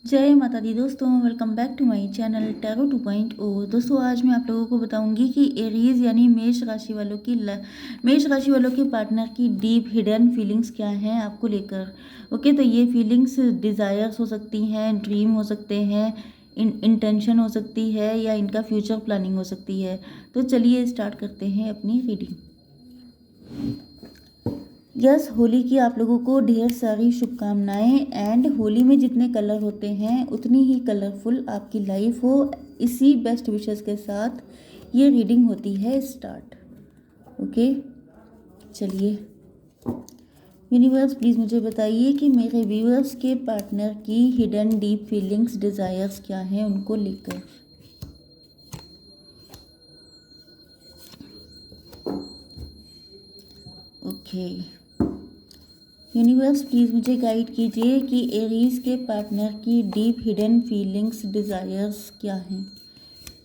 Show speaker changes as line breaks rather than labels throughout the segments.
जय माता दी दोस्तों, welcome back to my channel tarot 2.0। दोस्तों, आज मैं आप लोगों को बताऊंगी कि एरीज यानी मेष राशि वालों के पार्टनर की डीप हिडन फीलिंग्स क्या हैं आपको लेकर। ओके, तो ये फीलिंग्स डिज़ायर्स हो सकती हैं, ड्रीम हो सकते हैं, इंटेंशन हो सकती है, या इनका फ्यूचर प्लानिंग हो सकती है। तो चलिए स्टार्ट करते हैं अपनी रीडिंग। यस, होली की आप लोगों को ढेर सारी शुभकामनाएं। एंड होली में जितने कलर होते हैं उतनी ही कलरफुल आपकी लाइफ हो, इसी बेस्ट विशेस के साथ ये रीडिंग होती है स्टार्ट। ओके, चलिए यूनिवर्स प्लीज़ मुझे बताइए कि मेरे व्यूअर्स के पार्टनर की हिडन डीप फीलिंग्स डिज़ायर्स क्या हैं उनको लेकर। ओके, यूनिवर्स प्लीज़ मुझे गाइड कीजिए कि एरीज के पार्टनर की डीप हिडन फीलिंग्स डिज़ायर्स क्या हैं,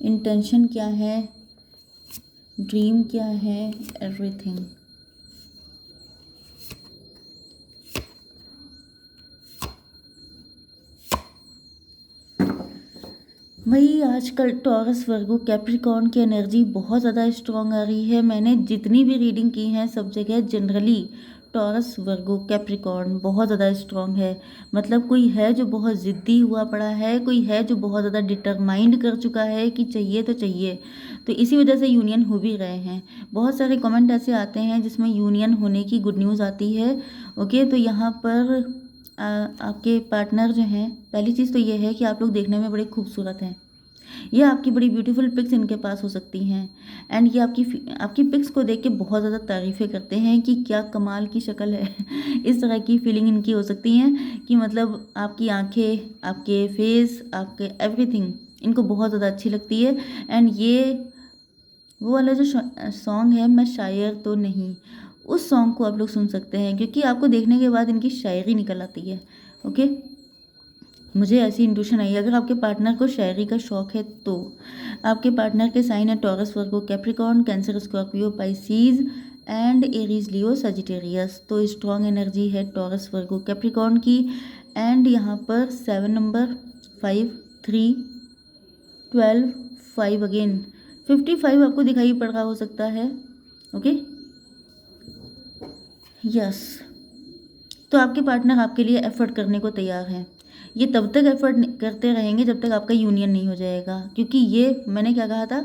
इंटेंशन क्या है, ड्रीम क्या है, एवरीथिंग। भाई आजकल टॉरस वर्गो कैप्रिकॉर्न की एनर्जी बहुत ज़्यादा स्ट्रॉन्ग आ रही है। मैंने जितनी भी रीडिंग की हैं सब जगह जनरली टॉरस वर्गो कैप्रिकॉर्न बहुत ज़्यादा स्ट्रॉन्ग है। मतलब कोई है जो बहुत ज़िद्दी हुआ पड़ा है, कोई है जो बहुत ज़्यादा डिटरमाइंड कर चुका है कि चाहिए तो चाहिए। तो इसी वजह से यूनियन हो भी रहे हैं। बहुत सारे कमेंट ऐसे आते हैं जिसमें यूनियन होने की गुड न्यूज़ आती है। ओके, तो यहाँ पर आपके पार्टनर जो हैं, पहली चीज़ तो ये है कि आप लोग देखने में बड़े खूबसूरत हैं। ये आपकी बड़ी ब्यूटीफुल पिक्स इनके पास हो सकती हैं। एंड ये आपकी पिक्स को देख के बहुत ज़्यादा तारीफ़ें करते हैं कि क्या कमाल की शक्ल है। इस तरह की फीलिंग इनकी हो सकती हैं कि मतलब आपकी आंखें, आपके फेस, आपके एवरीथिंग इनको बहुत ज़्यादा अच्छी लगती है। एंड ये वो वाला जो सॉन्ग है, मैं शायर तो नहीं, उस सॉन्ग को आप लोग सुन सकते हैं क्योंकि आपको देखने के बाद इनकी शायरी निकल आती है। ओके, मुझे ऐसी इंट्यूशन आई है। अगर आपके पार्टनर को शायरी का शौक है तो आपके पार्टनर के साइन है Taurus Virgo Capricorn cancer Scorpio Pisces and Aries Leo Sagittarius. तो स्ट्रॉन्ग एनर्जी है टॉरस वर्गो कैप्रिकॉर्न की। एंड यहाँ पर 7 नंबर, 5, 3, 12, 5 अगेन 55 आपको दिखाई पड़ रहा हो सकता है। ओके, यस, तो आपके पार्टनर आपके लिए एफर्ट करने को तैयार हैं। ये तब तक एफर्ट करते रहेंगे जब तक आपका यूनियन नहीं हो जाएगा, क्योंकि ये मैंने क्या कहा था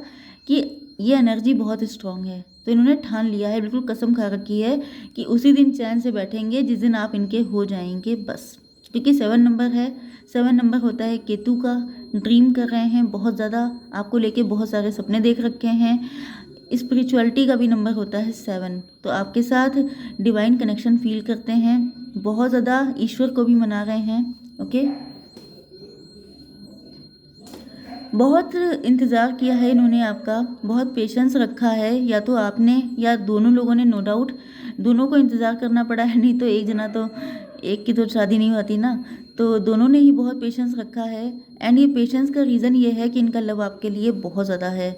कि ये एनर्जी बहुत स्ट्रांग है। तो इन्होंने ठान लिया है, बिल्कुल कसम खा रखी है कि उसी दिन चैन से बैठेंगे जिस दिन आप इनके हो जाएंगे बस। क्योंकि 7 नंबर है, 7 नंबर होता है केतु का। ड्रीम कर रहे हैं बहुत ज़्यादा, आपको लेके बहुत सारे सपने देख रखे हैं। स्पिरिचुअलिटी का भी नंबर होता है 7। तो आपके साथ डिवाइन कनेक्शन फील करते हैं, बहुत ज़्यादा ईश्वर को भी मना रहे हैं। ओके, बहुत इंतज़ार किया है इन्होंने आपका, बहुत पेशेंस रखा है, या तो आपने या दोनों लोगों ने, नो डाउट दोनों को इंतज़ार करना पड़ा है। नहीं तो एक जना तो, एक की तो शादी नहीं होती ना। तो दोनों ने ही बहुत पेशेंस रखा है। एंड ये पेशेंस का रीज़न ये है कि इनका लव आपके लिए बहुत ज़्यादा है।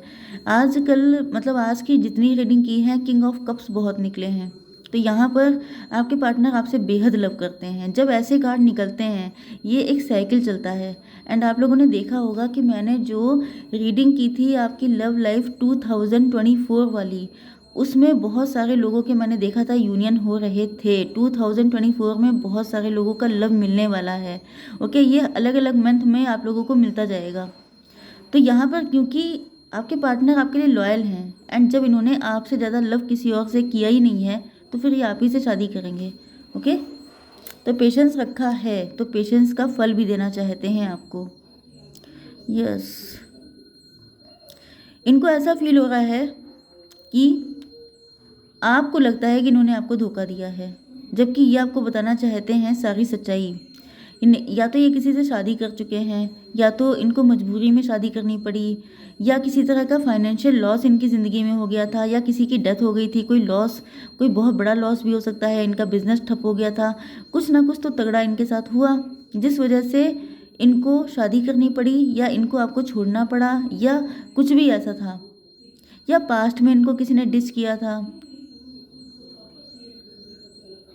आजकल मतलब आज की जितनी रीडिंग की है, किंग ऑफ कप्स बहुत निकले हैं। तो यहाँ पर आपके पार्टनर आपसे बेहद लव करते हैं। जब ऐसे कार्ड निकलते हैं, ये एक साइकिल चलता है। एंड आप लोगों ने देखा होगा कि मैंने जो रीडिंग की थी आपकी लव लाइफ 2024 वाली, उसमें बहुत सारे लोगों के मैंने देखा था यूनियन हो रहे थे। 2024 में बहुत सारे लोगों का लव मिलने वाला है। ओके, ये अलग अलग मंथ में आप लोगों को मिलता जाएगा। तो यहाँ पर क्योंकि आपके पार्टनर आपके लिए लॉयल हैं, एंड जब इन्होंने आपसे ज़्यादा लव किसी और से किया ही नहीं है तो फिर ये आप ही से शादी करेंगे। ओके, तो पेशेंस रखा है, तो पेशेंस का फल भी देना चाहते हैं आपको। यस, इनको ऐसा फील हो रहा है कि आपको लगता है कि इन्होंने आपको धोखा दिया है, जबकि ये आपको बताना चाहते हैं सारी सच्चाई। या तो ये किसी से शादी कर चुके हैं, या तो इनको मजबूरी में शादी करनी पड़ी, या किसी तरह का फाइनेंशियल लॉस इनकी ज़िंदगी में हो गया था, या किसी की डेथ हो गई थी। कोई लॉस, कोई बहुत बड़ा लॉस भी हो सकता है, इनका बिजनेस ठप हो गया था, कुछ ना कुछ तो तगड़ा इनके साथ हुआ जिस वजह से इनको शादी करनी पड़ी, या इनको आपको छोड़ना पड़ा, या कुछ भी ऐसा था, या पास्ट में इनको किसी ने डिस किया था।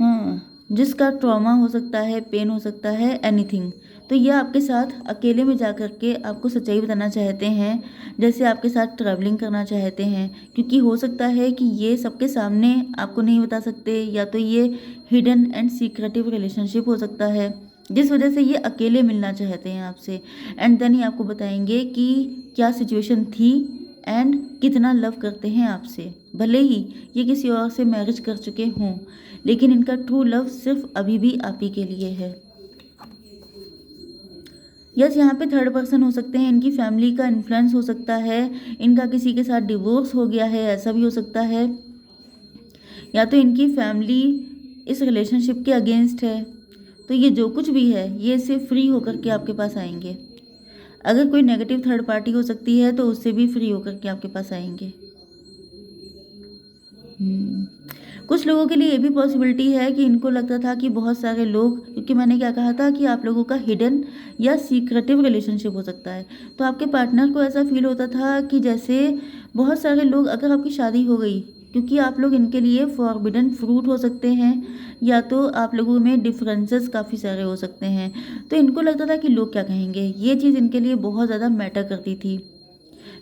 हाँ, जिसका ट्रॉमा हो सकता है, पेन हो सकता है, एनीथिंग। तो ये आपके साथ अकेले में जा कर के आपको सच्चाई बताना चाहते हैं, जैसे आपके साथ ट्रैवलिंग करना चाहते हैं, क्योंकि हो सकता है कि ये सबके सामने आपको नहीं बता सकते, या तो ये हिडन एंड सीक्रेटिव रिलेशनशिप हो सकता है, जिस वजह से ये अकेले मिलना चाहते हैं आपसे। एंड देन ही आपको बताएंगे कि क्या सिचुएशन थी एंड कितना लव करते हैं आपसे। भले ही ये किसी और से मैरिज कर चुके हों, लेकिन इनका ट्रू लव सिर्फ अभी भी आप ही के लिए है। यस, यहाँ पे थर्ड पर्सन हो सकते हैं, इनकी फैमिली का इन्फ्लुएंस हो सकता है, इनका किसी के साथ डिवोर्स हो गया है, ऐसा भी हो सकता है, या तो इनकी फैमिली इस रिलेशनशिप के अगेंस्ट है। तो ये जो कुछ भी है ये इससे फ्री होकर के आपके पास आएंगे। अगर कोई नेगेटिव थर्ड पार्टी हो सकती है तो उससे भी फ्री होकर के आपके पास आएंगे। कुछ लोगों के लिए ये भी पॉसिबिलिटी है कि इनको लगता था कि बहुत सारे लोग, क्योंकि मैंने क्या कहा था कि आप लोगों का हिडन या सीक्रेटिव रिलेशनशिप हो सकता है, तो आपके पार्टनर को ऐसा फील होता था कि जैसे बहुत सारे लोग, अगर आपकी शादी हो गई, क्योंकि आप लोग इनके लिए फॉरबिडन फ्रूट हो सकते हैं, या तो आप लोगों में डिफरेंसेस काफ़ी सारे हो सकते हैं, तो इनको लगता था कि लोग क्या कहेंगे। ये चीज़ इनके लिए बहुत ज़्यादा मैटर करती थी।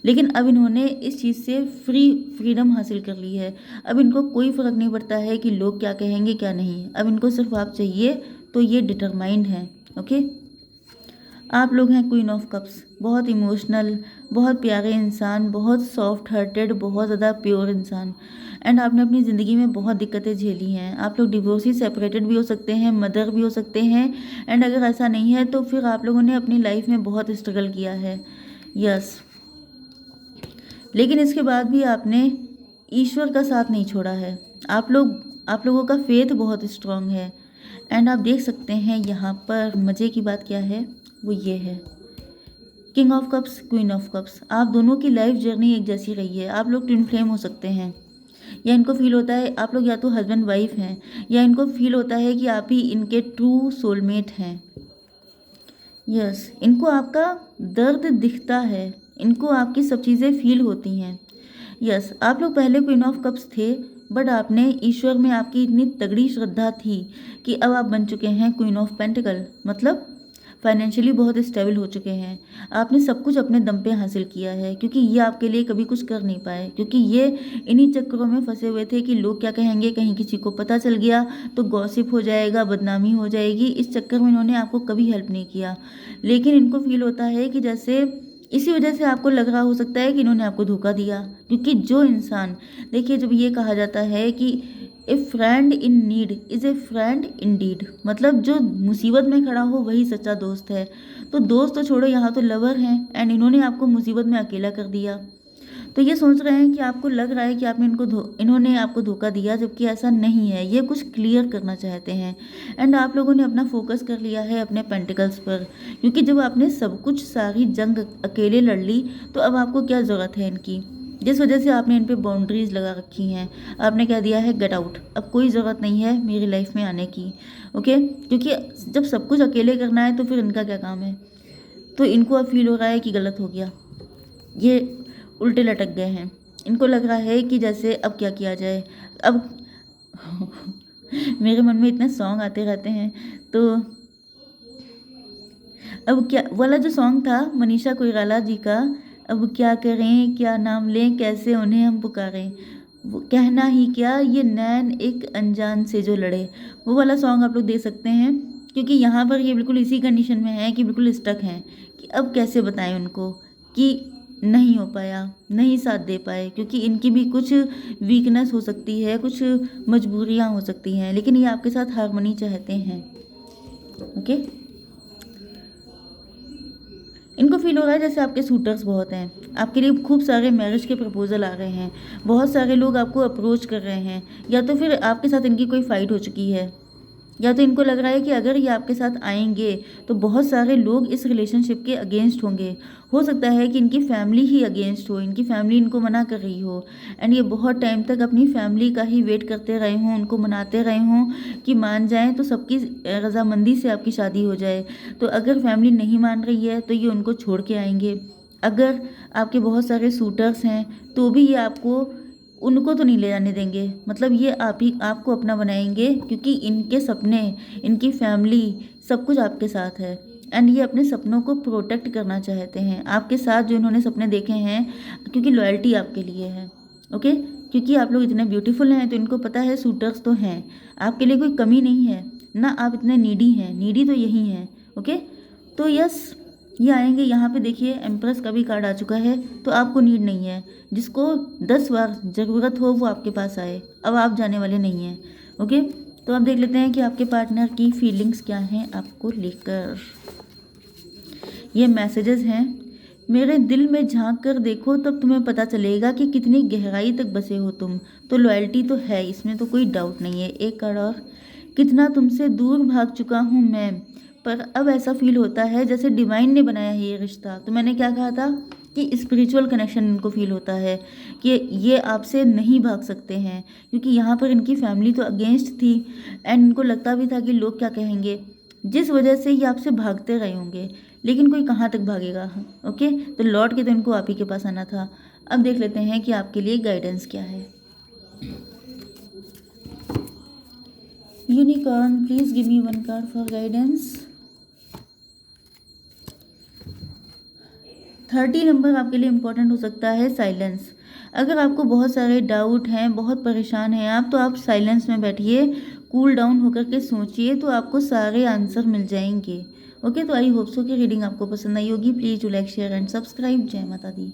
लेकिन अब इन्होंने इस चीज़ से फ्रीडम हासिल कर ली है। अब इनको कोई फ़र्क नहीं पड़ता है कि लोग क्या कहेंगे क्या नहीं। अब इनको सिर्फ आप चाहिए, तो ये डिटरमाइंड हैं। ओके, आप लोग हैं क्वीन ऑफ कप्स, बहुत इमोशनल, बहुत प्यारे इंसान, बहुत सॉफ्ट हार्टेड, बहुत ज़्यादा प्योर इंसान। एंड आपने अपनी ज़िंदगी में बहुत दिक्कतें झेली हैं। आप लोग डिवोर्सी, सेपरेटेड भी हो सकते हैं, मदर भी हो सकते हैं। एंड अगर ऐसा नहीं है तो फिर आप लोगों ने अपनी लाइफ में बहुत स्ट्रगल किया है। यस, लेकिन इसके बाद भी आपने ईश्वर का साथ नहीं छोड़ा है। आप लोगों का फेथ बहुत स्ट्रांग है। एंड आप देख सकते हैं यहाँ पर मज़े की बात क्या है, वो ये है, king of cups, queen of cups. आप दोनों की लाइफ जर्नी एक जैसी रही है। आप लोग ट्विन फ्लेम हो सकते हैं, या इनको फील होता है आप लोग या तो हस्बैंड वाइफ हैं, या इनको फील होता है कि आप ही इनके ट्रू सोलमेट हैं। यस, इनको आपका दर्द दिखता है, इनको आपकी सब चीज़ें फील होती हैं। यस, आप लोग पहले क्वीन ऑफ कप्स थे, बट आपने ईश्वर में आपकी इतनी तगड़ी श्रद्धा थी कि अब आप बन चुके हैं क्वीन ऑफ पेंटिकल, मतलब फाइनेंशियली बहुत स्टेबल हो चुके हैं। आपने सब कुछ अपने दम पे हासिल किया है, क्योंकि ये आपके लिए कभी कुछ कर नहीं पाए, क्योंकि ये इन्हीं चक्करों में फंसे हुए थे कि लोग क्या कहेंगे, कहीं किसी को पता चल गया तो गॉसिप हो जाएगा, बदनामी हो जाएगी। इस चक्कर में इन्होंने आपको कभी हेल्प नहीं किया। लेकिन इनको फील होता है कि जैसे इसी वजह से आपको लग रहा हो सकता है कि इन्होंने आपको धोखा दिया, क्योंकि जो इंसान, देखिए, जब ये कहा जाता है कि a friend in need is a friend in deed, मतलब जो मुसीबत में खड़ा हो वही सच्चा दोस्त है। तो दोस्त तो छोड़ो, यहाँ तो लवर हैं, एंड इन्होंने आपको मुसीबत में अकेला कर दिया। तो ये सोच रहे हैं कि आपको लग रहा है कि इन्होंने आपको धोखा दिया, जबकि ऐसा नहीं है। ये कुछ क्लियर करना चाहते हैं। एंड आप लोगों ने अपना फोकस कर लिया है अपने पेंटिकल्स पर, क्योंकि जब आपने सब कुछ, सारी जंग अकेले लड़ ली, तो अब आपको क्या ज़रूरत है इनकी, जिस वजह से आपने इन पे बाउंड्रीज लगा रखी हैं। आपने कह दिया है गेट आउट, अब कोई ज़रूरत नहीं है मेरी लाइफ में आने की। ओके, क्योंकि जब सब कुछ अकेले करना है तो फिर इनका क्या काम है। तो इनको अब फील हो रहा है कि गलत हो गया, ये उल्टे लटक गए हैं। इनको लग रहा है कि जैसे अब क्या किया जाए। अब मेरे मन में इतने सॉन्ग आते रहते हैं, तो अब क्या वाला जो सॉन्ग था मनीषा कोइराला जी का, अब क्या करें, क्या नाम लें, कैसे उन्हें हम पुकारें, वो कहना ही क्या, ये नैन एक अनजान से जो लड़े, वो वाला सॉन्ग आप लोग दे सकते हैं। क्योंकि यहाँ पर ये बिल्कुल इसी कंडीशन में है कि बिल्कुल स्टक हैं कि अब कैसे बताएं उनको कि नहीं हो पाया, नहीं साथ दे पाए, क्योंकि इनकी भी कुछ वीकनेस हो सकती है, कुछ मजबूरियाँ हो सकती हैं, लेकिन ये आपके साथ हारमोनी चाहते हैं। ओके, इनको फील हो रहा है जैसे आपके सूटर्स बहुत हैं, आपके लिए खूब सारे मैरिज के प्रपोजल आ रहे हैं, बहुत सारे लोग आपको अप्रोच कर रहे हैं, या तो फिर आपके साथ इनकी कोई फ़ाइट हो चुकी है, या तो इनको लग रहा है कि अगर ये आपके साथ आएंगे तो बहुत सारे लोग इस रिलेशनशिप के अगेंस्ट होंगे। हो सकता है कि इनकी फैमिली ही अगेंस्ट हो, इनकी फैमिली इनको मना कर रही हो, एंड ये बहुत टाइम तक अपनी फैमिली का ही वेट करते रहे हों, उनको मनाते रहे हों कि मान जाएं तो सबकी रजामंदी से आपकी शादी हो जाए। तो अगर फैमिली नहीं मान रही है तो ये उनको छोड़ के आएंगे। अगर आपके बहुत सारे सूटर्स हैं तो भी ये उनको तो नहीं ले जाने देंगे, मतलब ये आपको अपना बनाएंगे, क्योंकि इनके सपने, इनकी फैमिली, सब कुछ आपके साथ है। एंड ये अपने सपनों को प्रोटेक्ट करना चाहते हैं आपके साथ जो इन्होंने सपने देखे हैं, क्योंकि लॉयल्टी आपके लिए है। ओके, क्योंकि आप लोग इतने ब्यूटीफुल हैं तो इनको पता है सूटर्स तो हैं, आपके लिए कोई कमी नहीं है ना, आप इतने नीडी हैं, नीडी तो यही हैं। ओके, तो यस, ये आएंगे यहाँ पे। देखिए एम्प्रेस का भी कार्ड आ चुका है, तो आपको नीड नहीं है। जिसको 10 बार ज़रूरत हो वो आपके पास आए, अब आप जाने वाले नहीं हैं। ओके, तो आप देख लेते हैं कि आपके पार्टनर की फीलिंग्स क्या हैं आपको लेकर। ये मैसेजेस हैं, मेरे दिल में झांक कर देखो तब तुम्हें पता चलेगा कि कितनी गहराई तक बसे हो तुम। तो लॉयल्टी तो है, इसमें तो कोई डाउट नहीं है। एक कार्ड और, कितना तुमसे दूर भाग चुका हूँ मैं, पर अब ऐसा फील होता है जैसे डिवाइन ने बनाया है ये रिश्ता। तो मैंने क्या कहा था कि स्पिरिचुअल कनेक्शन इनको फील होता है कि ये आपसे नहीं भाग सकते हैं, क्योंकि यहाँ पर इनकी फैमिली तो अगेंस्ट थी एंड इनको लगता भी था कि लोग क्या कहेंगे, जिस वजह से ये आपसे भागते रहे होंगे। लेकिन कोई कहाँ तक भागेगा। ओके, तो लौट के तो इनको आप ही के पास आना था। अब देख लेते हैं कि आपके लिए गाइडेंस क्या है। Unicorn, please give me one card for guidance. 30 number आपके लिए इम्पोर्टेंट हो सकता है, साइलेंस। अगर आपको बहुत सारे डाउट हैं, बहुत परेशान हैं आप, तो आप साइलेंस में बैठिए, कूल डाउन होकर के सोचिए, तो आपको सारे आंसर मिल जाएंगे। ओके, तो आई होप सो कि रीडिंग आपको पसंद आई होगी। Please do like, share and subscribe. जय माता दी।